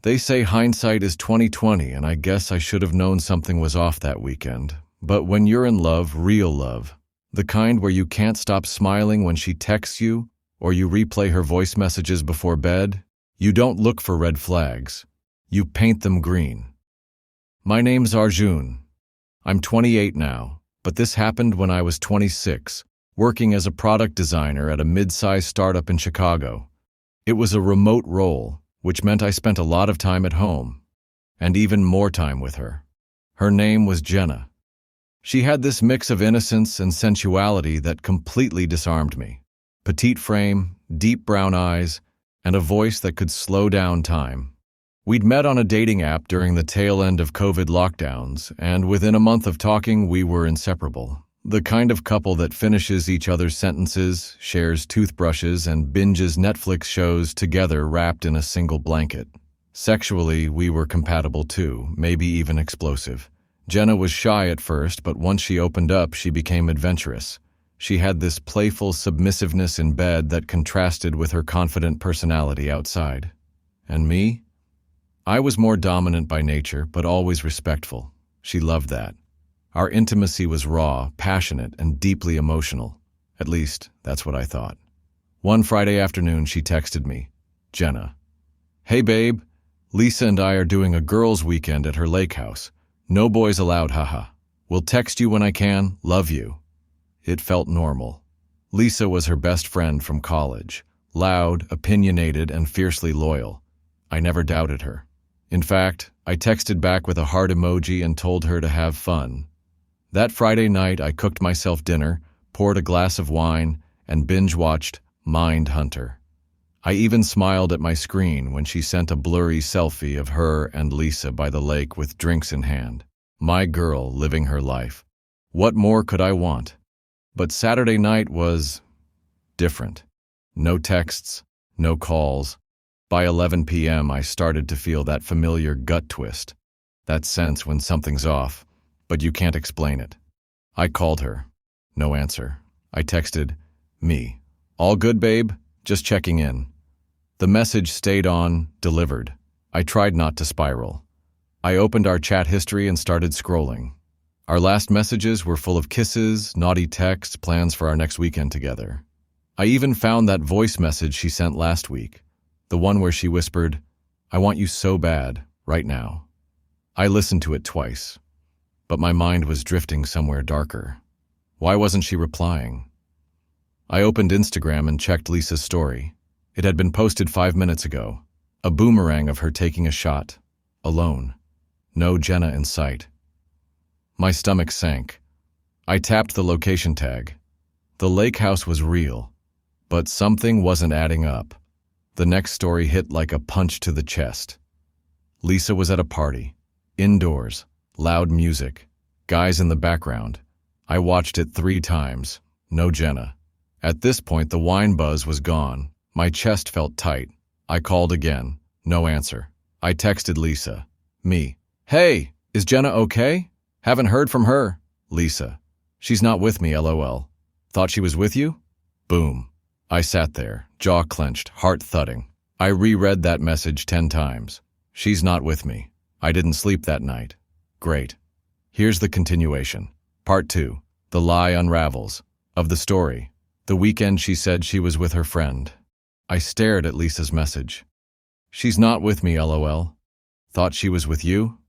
They say hindsight is 20/20, and I guess I should have known something was off that weekend. But when you're in love, real love, the kind where you can't stop smiling when she texts you, or you replay her voice messages before bed, you don't look for red flags. You paint them green. My name's Arjun. I'm 28 now, but this happened when I was 26, working as a product designer at a mid-sized startup in Chicago. It was a remote role, which meant I spent a lot of time at home, and even more time with her. Her name was Jenna. She had this mix of innocence and sensuality that completely disarmed me. Petite frame, deep brown eyes, and a voice that could slow down time. We'd met on a dating app during the tail end of COVID lockdowns, and within a month of talking, we were inseparable. The kind of couple that finishes each other's sentences, shares toothbrushes, and binges Netflix shows together wrapped in a single blanket. Sexually, we were compatible too, maybe even explosive. Jenna was shy at first, but once she opened up, she became adventurous. She had this playful submissiveness in bed that contrasted with her confident personality outside. And me? I was more dominant by nature, but always respectful. She loved that. Our intimacy was raw, passionate, and deeply emotional. At least, that's what I thought. One Friday afternoon, she texted me, Jenna. Hey babe, Lisa and I are doing a girls' weekend at her lake house. No boys allowed, haha. Will text you when I can, love you. It felt normal. Lisa was her best friend from college. Loud, opinionated, and fiercely loyal. I never doubted her. In fact, I texted back with a heart emoji and told her to have fun. That Friday night, I cooked myself dinner, poured a glass of wine, and binge-watched Mindhunter. I even smiled at my screen when she sent a blurry selfie of her and Lisa by the lake with drinks in hand. My girl living her life. What more could I want? But Saturday night was different. No texts, no calls. By 11 p.m., I started to feel that familiar gut twist, that sense when something's off, but you can't explain it. I called her. No answer. I texted, me. All good, babe? Just checking in. The message stayed on, delivered. I tried not to spiral. I opened our chat history and started scrolling. Our last messages were full of kisses, naughty texts, plans for our next weekend together. I even found that voice message she sent last week. The one where she whispered, I want you so bad, right now. I listened to it twice, but my mind was drifting somewhere darker. Why wasn't she replying? I opened Instagram and checked Lisa's story. It had been posted 5 minutes ago. A boomerang of her taking a shot, alone. No Jenna in sight. My stomach sank. I tapped the location tag. The lake house was real, but something wasn't adding up. The next story hit like a punch to the chest. Lisa was at a party. Indoors. Loud music. Guys in the background. I watched it 3 times. No Jenna. At this point, the wine buzz was gone. My chest felt tight. I called again. No answer. I texted Lisa. Me. Hey, is Jenna okay? Haven't heard from her. Lisa. She's not with me, LOL. Thought she was with you? Boom. I sat there, jaw clenched, heart thudding. I reread that message 10 times. She's not with me. I didn't sleep that night. Great. Here's the continuation. Part 2. The lie unravels. Of the story. The weekend she said she was with her friend. I stared at Lisa's message. She's not with me, LOL. Thought she was with you?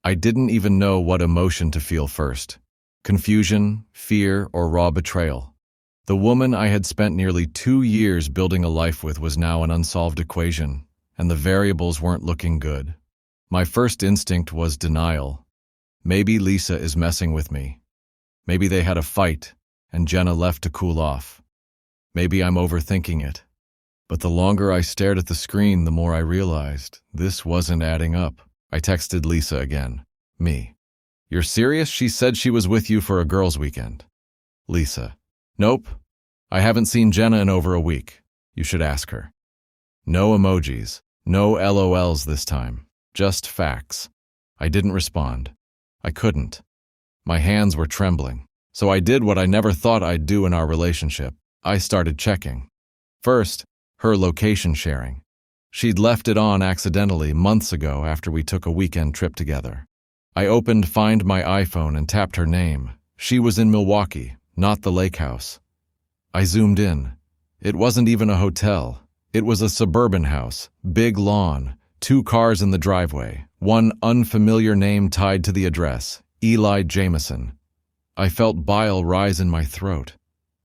I didn't even know what emotion to feel first. Confusion, fear, or raw betrayal. The woman I had spent nearly 2 years building a life with was now an unsolved equation, and the variables weren't looking good. My first instinct was denial. Maybe Lisa is messing with me. Maybe they had a fight, and Jenna left to cool off. Maybe I'm overthinking it. But the longer I stared at the screen, the more I realized this wasn't adding up. I texted Lisa again. Me. You're serious? She said she was with you for a girls' weekend. Lisa. Nope. I haven't seen Jenna in over a week. You should ask her. No emojis. No LOLs this time. Just facts. I didn't respond. I couldn't. My hands were trembling. So I did what I never thought I'd do in our relationship. I started checking. First, her location sharing. She'd left it on accidentally months ago after we took a weekend trip together. I opened Find My iPhone and tapped her name. She was in Milwaukee, not the lake house. I zoomed in. It wasn't even a hotel. It was a suburban house, big lawn, 2 cars in the driveway, one unfamiliar name tied to the address, Eli Jameson. I felt bile rise in my throat.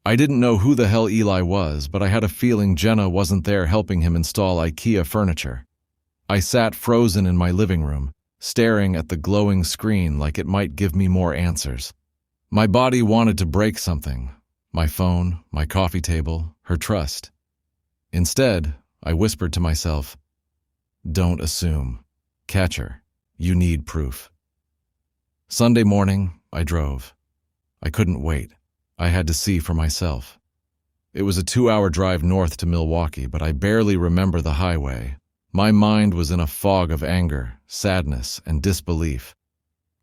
I didn't know who the hell Eli was, but I had a feeling Jenna wasn't there helping him install IKEA furniture. I sat frozen in my living room, staring at the glowing screen like it might give me more answers. My body wanted to break something. My phone, my coffee table, her trust. Instead, I whispered to myself, "Don't assume. Catch her. You need proof." Sunday morning, I drove. I couldn't wait. I had to see for myself. It was a 2-hour drive north to Milwaukee, but I barely remember the highway. My mind was in a fog of anger, sadness, and disbelief.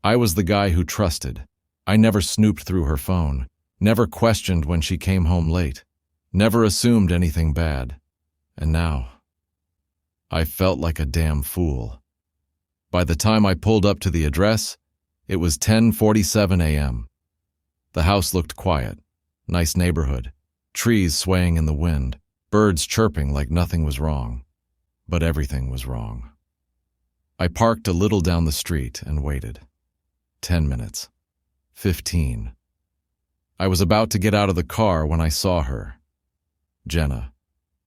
I was the guy who trusted. I never snooped through her phone, never questioned when she came home late, never assumed anything bad. And now, I felt like a damn fool. By the time I pulled up to the address, it was 10:47 a.m. The house looked quiet, nice neighborhood, trees swaying in the wind, birds chirping like nothing was wrong. But everything was wrong. I parked a little down the street and waited. 10 minutes. 15. I was about to get out of the car when I saw her. Jenna,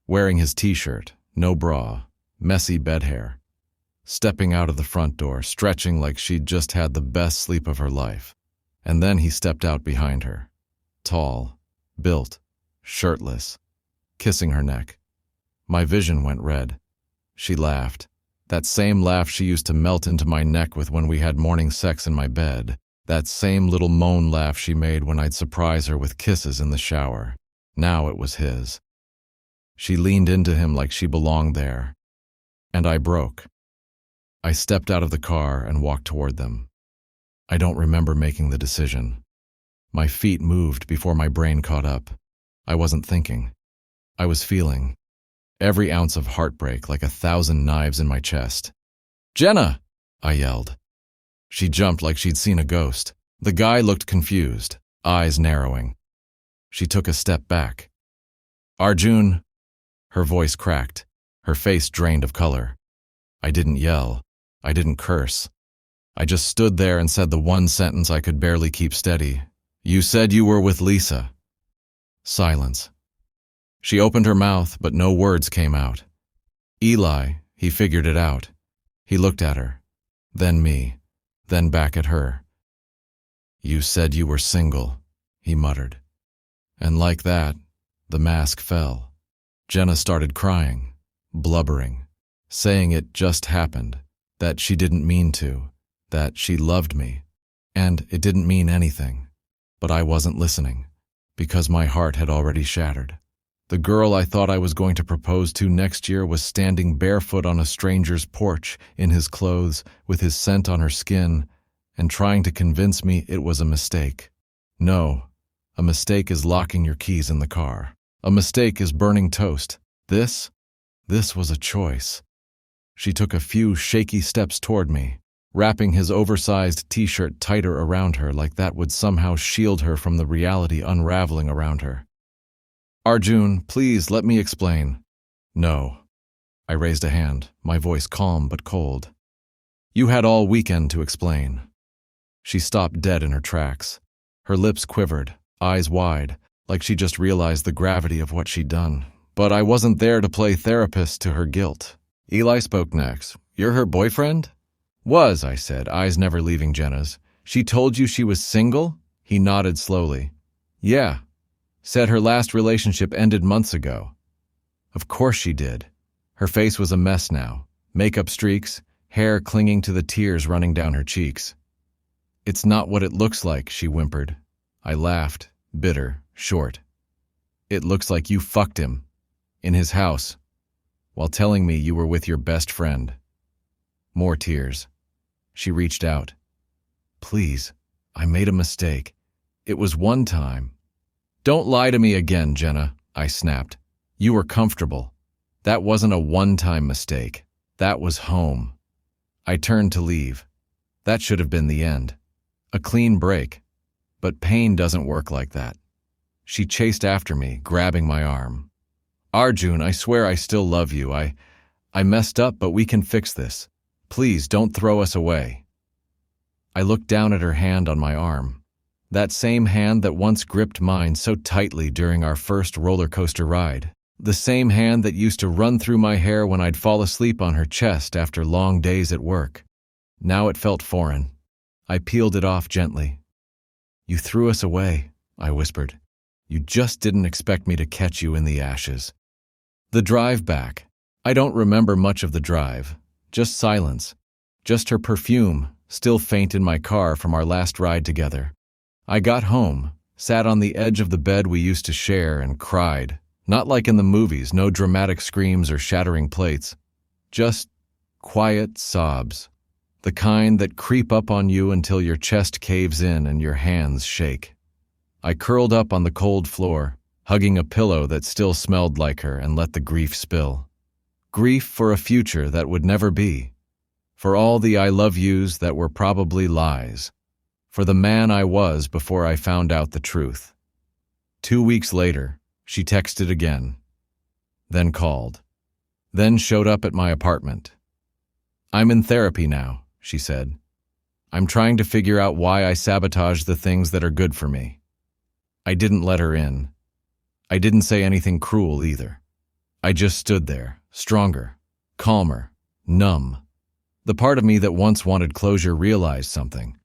wearing his t-shirt, no bra, messy bed hair, stepping out of the front door, stretching like she'd just had the best sleep of her life. And then he stepped out behind her, tall, built, shirtless, kissing her neck. My vision went red. She laughed, that same laugh she used to melt into my neck with when we had morning sex in my bed, that same little moan laugh she made when I'd surprise her with kisses in the shower. Now it was his. She leaned into him like she belonged there. And I broke. I stepped out of the car and walked toward them. I don't remember making the decision. My feet moved before my brain caught up. I wasn't thinking. I was feeling. Every ounce of heartbreak like 1,000 knives in my chest. "Jenna!" I yelled. She jumped like she'd seen a ghost. The guy looked confused, eyes narrowing. She took a step back. "Arjun!" Her voice cracked, her face drained of color. I didn't yell. I didn't curse. I just stood there and said the one sentence I could barely keep steady. "You said you were with Lisa." Silence. She opened her mouth, but no words came out. Eli, he figured it out. He looked at her, then me, then back at her. "You said you were single," he muttered. And like that, the mask fell. Jenna started crying, blubbering, saying it just happened, that she didn't mean to, that she loved me, and it didn't mean anything. But I wasn't listening, because my heart had already shattered. The girl I thought I was going to propose to next year was standing barefoot on a stranger's porch, in his clothes, with his scent on her skin, and trying to convince me it was a mistake. No, a mistake is locking your keys in the car. A mistake is burning toast. This was a choice. She took a few shaky steps toward me, wrapping his oversized t-shirt tighter around her like that would somehow shield her from the reality unraveling around her. "Arjun, please let me explain." "No." I raised a hand, my voice calm but cold. "You had all weekend to explain." She stopped dead in her tracks. Her lips quivered, eyes wide, like she just realized the gravity of what she'd done. But I wasn't there to play therapist to her guilt. Eli spoke next. "You're her boyfriend?" "Was," I said, eyes never leaving Jenna's. "She told you she was single?" He nodded slowly. "Yeah. Said her last relationship ended months ago." Of course she did. Her face was a mess now. Makeup streaks, hair clinging to the tears running down her cheeks. "It's not what it looks like," she whimpered. I laughed, bitter, short. "It looks like you fucked him. In his house. While telling me you were with your best friend." More tears. She reached out. "Please, I made a mistake. It was one time." "Don't lie to me again, Jenna," I snapped. "You were comfortable. That wasn't a one-time mistake. That was home. I turned to leave. That should have been the end. A clean break. But pain doesn't work like that. She chased after me, grabbing my arm. Arjun, I swear I still love you. I messed up, but we can fix this. Please don't throw us away. I looked down at her hand on my arm. That same hand that once gripped mine so tightly during our first roller coaster ride. The same hand that used to run through my hair when I'd fall asleep on her chest after long days at work. Now it felt foreign. I peeled it off gently. You threw us away, I whispered. You just didn't expect me to catch you in the ashes. The drive back. I don't remember much of the drive. Just silence. Just her perfume, still faint in my car from our last ride together. I got home, sat on the edge of the bed we used to share and cried. Not like in the movies, no dramatic screams or shattering plates. Just quiet sobs. The kind that creep up on you until your chest caves in and your hands shake. I curled up on the cold floor, hugging a pillow that still smelled like her, and let the grief spill. Grief for a future that would never be. For all the I love yous that were probably lies. For the man I was before I found out the truth. 2 weeks later, she texted again. Then called. Then showed up at my apartment. I'm in therapy now, she said. I'm trying to figure out why I sabotage the things that are good for me. I didn't let her in. I didn't say anything cruel either. I just stood there, stronger, calmer, numb. The part of me that once wanted closure realized something.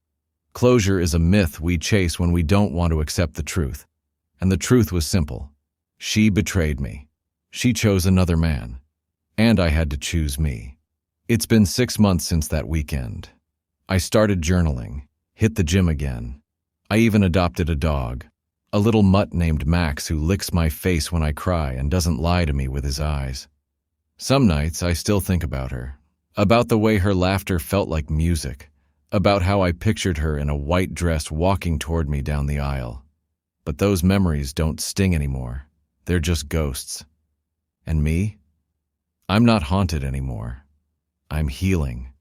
Closure is a myth we chase when we don't want to accept the truth. And the truth was simple. She betrayed me. She chose another man. And I had to choose me. It's been 6 months since that weekend. I started journaling, hit the gym again. I even adopted a dog. A little mutt named Max who licks my face when I cry and doesn't lie to me with his eyes. Some nights I still think about her. About the way her laughter felt like music. About how I pictured her in a white dress walking toward me down the aisle. But those memories don't sting anymore. They're just ghosts. And me? I'm not haunted anymore. I'm healing.